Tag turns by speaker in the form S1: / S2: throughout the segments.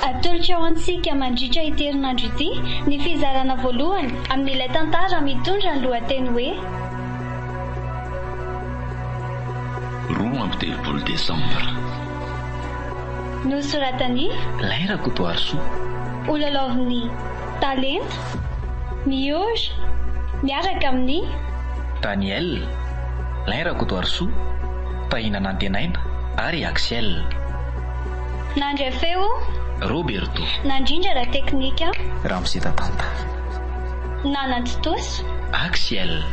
S1: atolotra ao antsika mandritra ity herinandro ity ny fizarana voalohany amin'ilay tantara mitondra ny lohateny hoe
S2: 12 Desambra.
S1: Nosoratany
S2: Laira Kotoarsoa.
S1: olalaoviny talenta mioza miaraka amin'ny
S2: Daniel Laira Kotoarsoa, Tahina Nantenaina ary Axel.
S1: nandry feo
S2: Roberto
S1: nandrindra ra teknika
S2: Ramsita Tanta.
S1: nanantotoso
S2: Axel.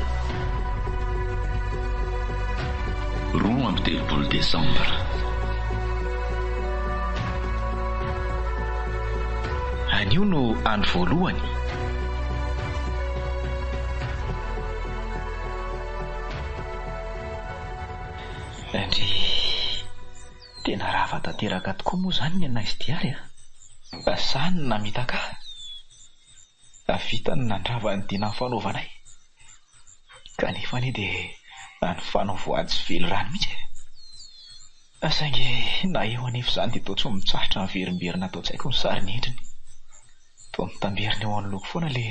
S2: 12 Desambra. Anio no andro voalohany. Andry tena rava tanteraka tokoa moa zany ny anaizy diary a. Sany namitaka avita ny nandrava ny dina ny fanaovanay kanefa ny dia ny fanao voady sy velo rano mihitsy. Saingy na eo anefa izany dia toa tsy mitsarotra ny verimberina atao tsy haiko ny sary ny endriny. Toa mitamberina eo amin'ny loko foana le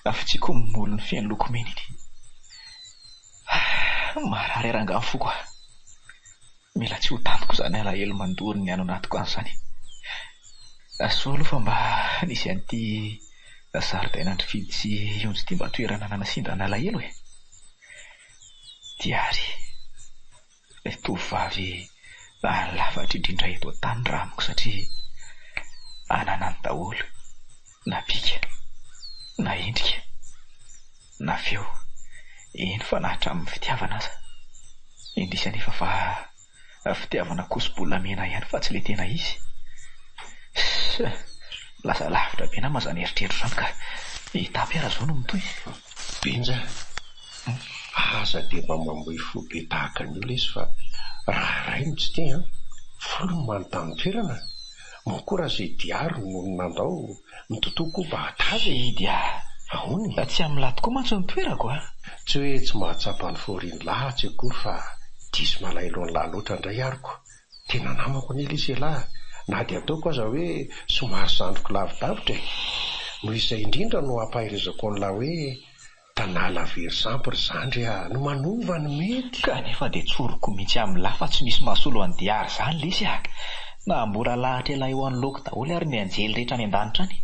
S2: afi-tsiko mimolo ny fiain'ny lokomena iny. Marary aranga foko a. Mila tsy ho tantoko izany alahelo mandory ny ano anatiko an'izany. Soa aloha fa mba nisy an'ity zaridaina fidy sy onjy ity mba toerana nanasindana alahelo e. Diary ilay tovovavy ny lafatra indrindra eto an-tany raha amiko satria anana ny daholo na bika na endrika na feo eny fa na hatramin'ny fitiavana aza. Indrisy anefa fa fitiavana koso-bolamena ihany fa tsy le tena izy. Lasa lavitra be na mazany eritreritro zany ka hitapy ara zao no mitoy.
S3: Benja aza dia mamamboy fo be tahaka ny olona izy fa raha ray no tsy tia folo manontany toerana mokora izay diary no nandao mitotoko mba hatavy
S2: dia
S3: ahony
S2: tsy amin'ny lahy tokoa mantsy ny toerako a.
S3: Tsy hoe tsy mahatsapa ny foriany lahy akory fa diso malailo ny lahy loatra indray ariko. Tena namako ny elisy lahy na dia ataoko aza hoe somary zandroko lavidavitra noho izay indrindra no ampahirizako ny lahy hoe tanàla very sampy ry zandry no manova ny mety.
S2: Kanefa dia tsoroko mihitsy amin'ny lahy fa tsy misy mahasolo any diary izany lesy a. Na mbola lahatra ela eo amin'ny loko daholo ary ny anjely rehetra any an-danitra any.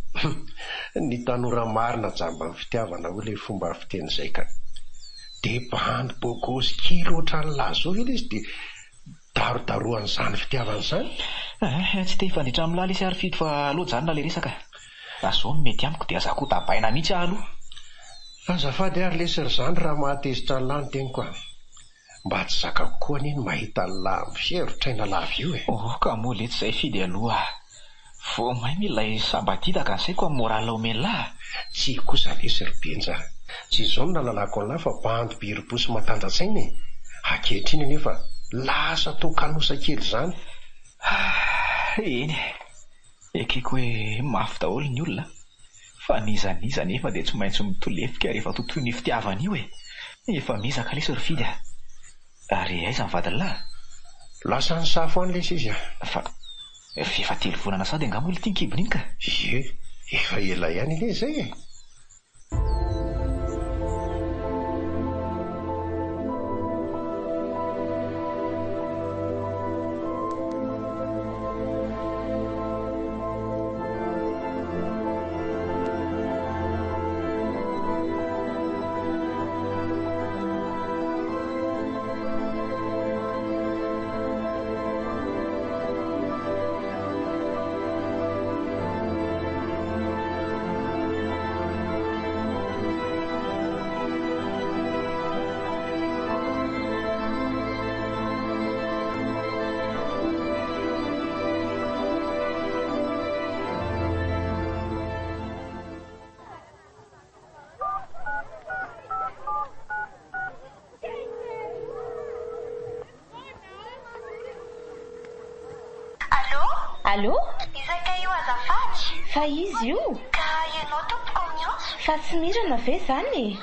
S3: Ny tanora marina jamba ny fitiavana ho ilay fomba fiteny izay ka dia bandy bogosy kilo ohatran'ny lahy zao ila izy dia darodaroan'izany fitiavana izany.
S2: Tsy te hifandritra amin'ny lahy lesy ary fidy fa aloha janona ilay resaka. Zao mety amiko dia azako tabaina mihitsy aho aloha.
S3: Azafady ary lesy ry zany raha mahatezitra ny lahy ny teniko a. Mba tsy zakako koa aniny mahita ny lahy mifierotraina lava io e.
S2: Ka moa le tsy izay fidy aloha. Vao mainy ilay sambaditaka ny saiko amin'ny morala omeny lahy.
S3: Tsy kosa lesy ry Benja. Tsy izao no nalalako ny lahy fa bandy biry-bosy matanjatsaina e. Ankehitriny anefa lasa tao kanosa kely izany.
S2: Eny ekeko hoe mafy daholo ny olona fa nizaniza nefa dia tsy maintsy mitolefika rehefa totoy ny fitiavana io e. Efa mizaka lesy ry fidy a. Ary aiza ny vadiny lahy?
S3: Lasa ny safo any lesy izy a.
S2: Fa efa 3 volana sady angamba olo tia kibony iny ka.
S3: Efa ela ihany ile izay e.
S4: Allô?
S5: Izaka io azafady?
S4: Fa izy io?
S5: Ka ianao tompoko amin'ny antso?
S4: Fa tsy mirana ve izany?
S5: Ie,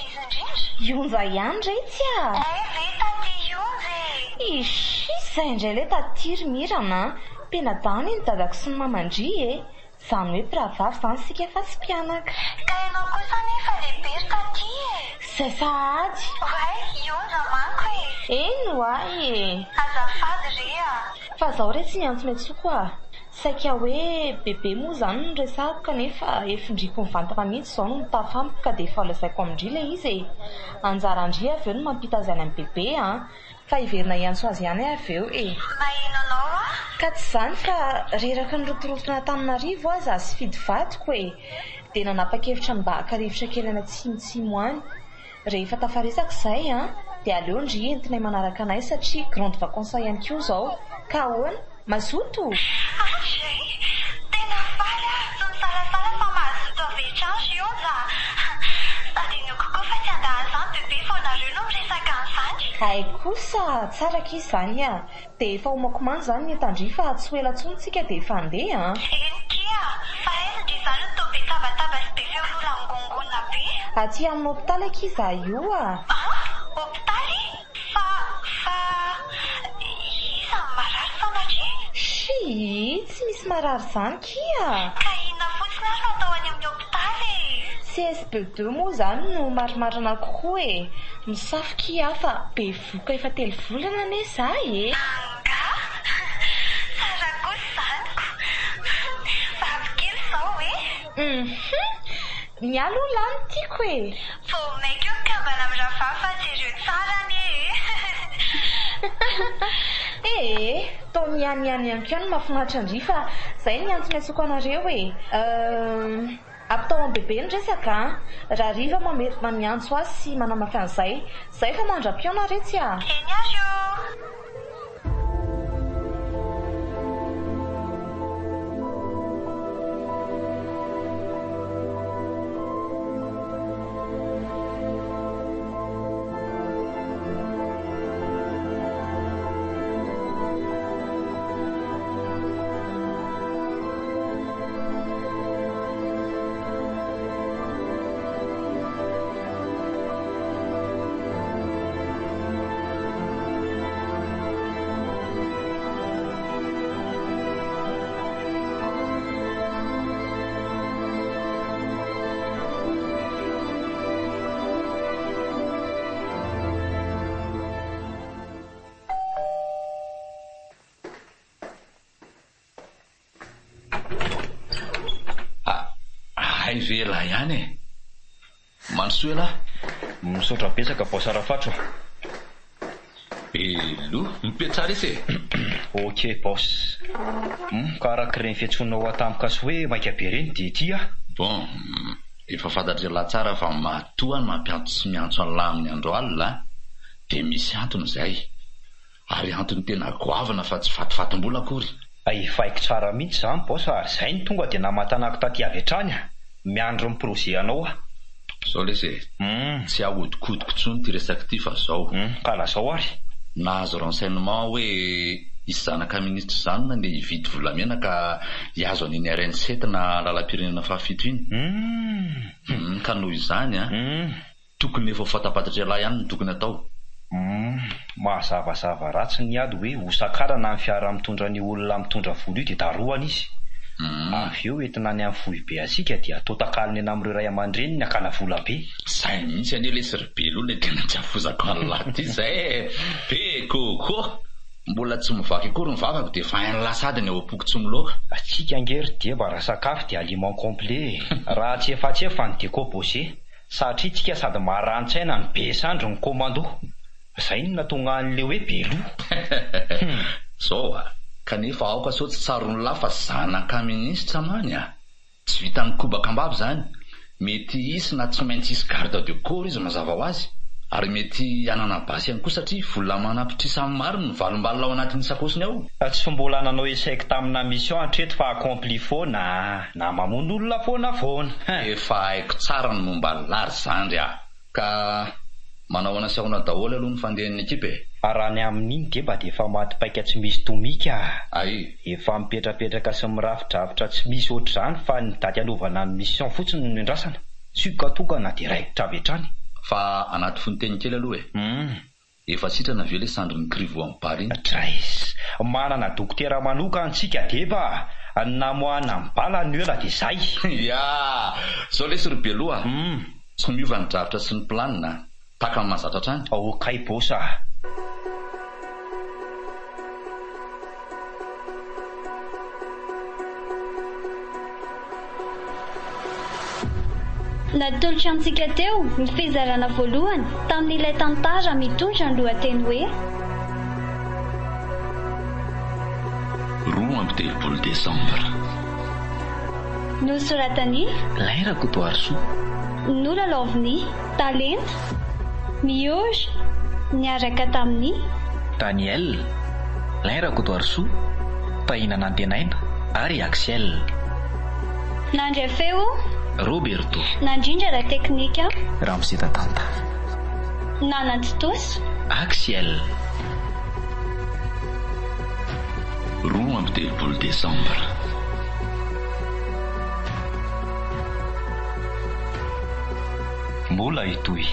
S5: izy indrindra.
S4: Ionja ihany ray tsy a?
S5: Ve tante ionja e.
S4: Ish, izay indray le tatiry mirana mpianadany ny dadako sy ny mamandry Izany hoe mpiravavy izany sika fa tsy mpianaka.
S5: Ka ianao kosa nefa lehibe ry taty
S4: Izay sahady.
S5: Oay, ionja manko
S4: Eno ahy
S5: Azafady rea.
S4: Fa zaho re tsy miantso miantsoko Saika hoe bebe moa izany no resako kanefa efindriko mivantana mihitsy izao no mitafamiko ka dia efa lazaiko amindry ilay izy Anjara andry avy eo no mampita azy any amin'ny bebe fa hiverina iantso azy ihany avy eo
S5: Maheno anao
S4: Ka tsy izany fa reraka ny rotorotona Antananarivo aho za sy fidy vadiko dia nanapa-kevitra mba haka-rivotra kely any atsimotsimo any. Rehefa tafarisaka izay dia aleo ndry entinay manaraka anay satria grande vacances ihany koa izao. Ka ahoana? Mazoto?
S5: Tena faly sy misalasala fa mahazoto avetrandro ionja. Tadinio kokoa fa tsy andahany izany bebe fa nareo no miresaka an'izany.
S4: Ay kosa, tsara k'izy izany dia efa homakomany izany ny entandry fa tsy ho ela intsony tsika dia efa handeha
S5: Eny kia, fa aiza izany no toa be tabataba sy be feo lola migongona be.
S4: Aty amin'ny hôpitaly akiza io
S5: Hôpitaly? Fa iza ny marary sanatria?
S4: Tsy misy marary izany kia.
S5: Ka inona fotsiny ary no atao any amin'ny hôpitaly?
S4: CSP2 moa izany no marimarina kokoa Misafika fa be voka efa 3 volana ane izahay
S5: Anga? Tsara kosa izaniko. Vavikely izao
S4: Mialo lany tiako
S5: Vao maika io ka mbana miravafa jereo tsara
S4: Tao niany ihany koa no mahafinaritra indry fa izay ny antony antsoko anareo Apitao amin'ny bebe ny resaka raha riva mamerina miantso azy sy manamafy an'izay izay fa mandra-piona retsy
S5: Eny azy io.
S2: Vela ihany Manosoa lahy
S6: misaotra betsaka Boss Rafatro
S2: Elo mipetsara isy
S6: Ok Boss Karak'ireny fiantsonao tampoka sy hoe maika be reny dia ity
S2: Bon efa fantatry lahy tsara fa matoa ny mampianto sy miantso an'lahy amin'ny andro alina dia misy antony izay ary antony tena goavana fa tsy fatifatim-bola akory
S6: Faiko tsara mihitsy izany Boss izay ny tonga dia namatanako taty avy hatrany miandro ny projet anao
S2: Zao lesy tsy ahodikoodiko tsony ty resaka ty fa zao
S6: ka lazao ary
S2: nahazo renseignement hoe isy zanaka ministra izany nandeha hividy volamena ka hiazo an'iny RN7 na lalam-pirenena fahafito iny ka noho izany tokony efa fantapatatra lahy ihany no tokony atao
S6: mahazavazava ratsy ny ady hoe hosakarana amin'ny fiara mitondra ny olona mitondra vola io dia daroana izy avy eo entina ny amin'ny foibe asika dia atao takaliny ena amin'ireo ray aman-dreny ny akana vola be
S2: zay mihitsy anie le siribelona tena tsy afozako an'lahy ty zay be koko mbola tsy mivaky akory ny vavako dia fa hainy lasady ny ao am-poko tsy miloaka
S6: atsika ngery dia bara sakafo dia aliment complet raha tsy efa ny décomposé satria tsika sady maharantsaina ny be sandro ny commando izay no natonga an'le hoe belo
S2: zao kanefa aoka sao tsy tsarony lahy fa zanaka ministra many tsy vitany kobaka ambavy zany mety isy na tsy maintsy isy garde de corps izy mazava ho azy ary mety anana basy ihany koa satria vola manapitrisany maro ny valombalona ao anatin'ny sakosiny ao
S6: tsy mbola nanao échec tamina mission hatreto fa accompli foana na mamono olona foana
S2: efa haiko tsara ny momba lary zandry ka manao ana siahona daholo aloha ny fandehan'ny ekipe
S6: raha ny amin'iny deba dia efa maty-paika tsy misy tomika efa mipetrapetraka sy mirafidrafitra tsy misy ohatr' izany fa ny daty alovana ny mission fotsiny no endrasana sykatokana dia raikitra avy hatrany
S2: fa anaty foniteny kely aloha
S7: efa sitrana aveo ilay sandriny krivo amin'ny bary iny.
S6: Drais, manana dokotera manoka antsika deba namoana amin'ny bala ny ela dia izay.
S7: Ya, zao lesy robeloha. Tsy miova ny dravitra sy ny planina, taka amin'ny mahazatra trany.
S6: Okay bosa.
S1: Natolotra antsika teo ny fizarana voalohany tamin'ilay tantara mitondra ny lohateny hoe
S7: 12 Desambra.
S1: Nosoratany
S2: Laira Kotoarso,
S1: nolalaoviny Talenta Miozy niaraka tamin'ny
S2: Daniel, Laira Kotoarso, Tahinana Antenaina ary Axel.
S1: Nandray feo
S2: Roberto,
S1: nandrindra la teknika
S2: Ramsita Tanta,
S1: Nanantotoso
S2: Axel.
S7: 12 Desambra.
S6: Mbola itoy